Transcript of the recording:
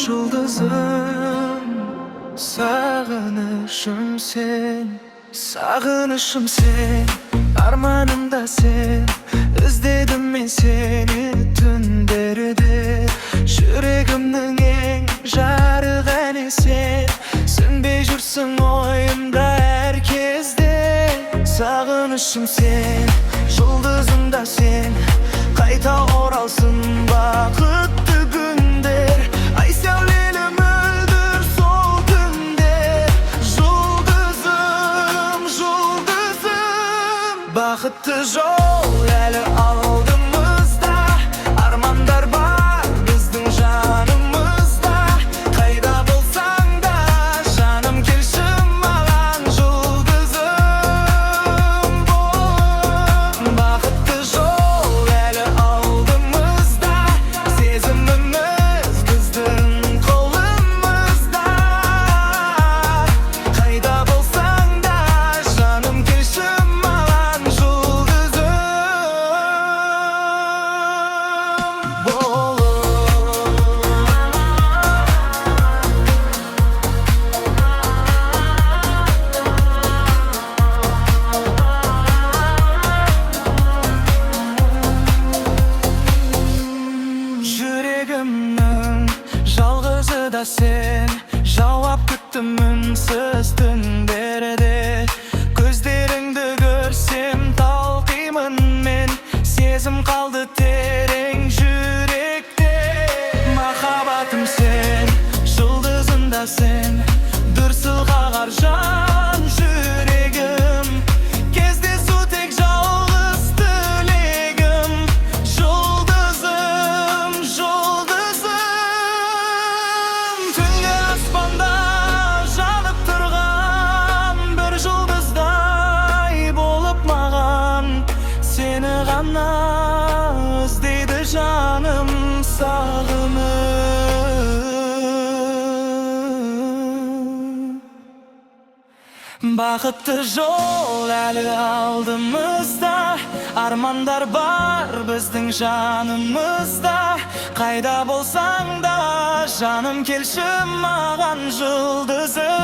Жұлдызым, сағынышым сен, сағынышым сен, арманымда сен. Іздедім мен сені түндерде, жүрегімнің ең жарық әні сен. Сөнбей жүрсің ойымда әр кезде. Сағынышым сен, жұлдызым да сен, қайта оралсын бақытты күндер. Ай сәулелі мөлдір сол түндер. Жұлдызым, жұлдызым, бақытты жол әлі алдымызда. Армандар бар біздің жанымызда. Қайда болсаң да жаным келші маған. Жұлдызым бол, бақытты жол әлі алдымызда. Сезіміміз біздің қолымызда. Қайда болсаң да жаным келші маған. Жұлдызым бол. Жүрегімнің жалғызы да сен, жауап күттім үнсіз түндерде. Көздеріңді көрсем талқимын мен, сезім қалды терең жүректе. Махаббатым сен, жұлдызым да сен, дүрсіл қағар жан жүрегім. Кездесу тек жалғыз тілегім. Жұлдызым, жұлдызым, түнгі аспанда жанып тұрған бір жұлдыздай болып маған. Сені ғана іздейді жаным сағынып. Бақытты жол әлі алдымызда. Армандар бар біздің жанымызда. Қайда болсаң да жаным келші маған. Жұлдызым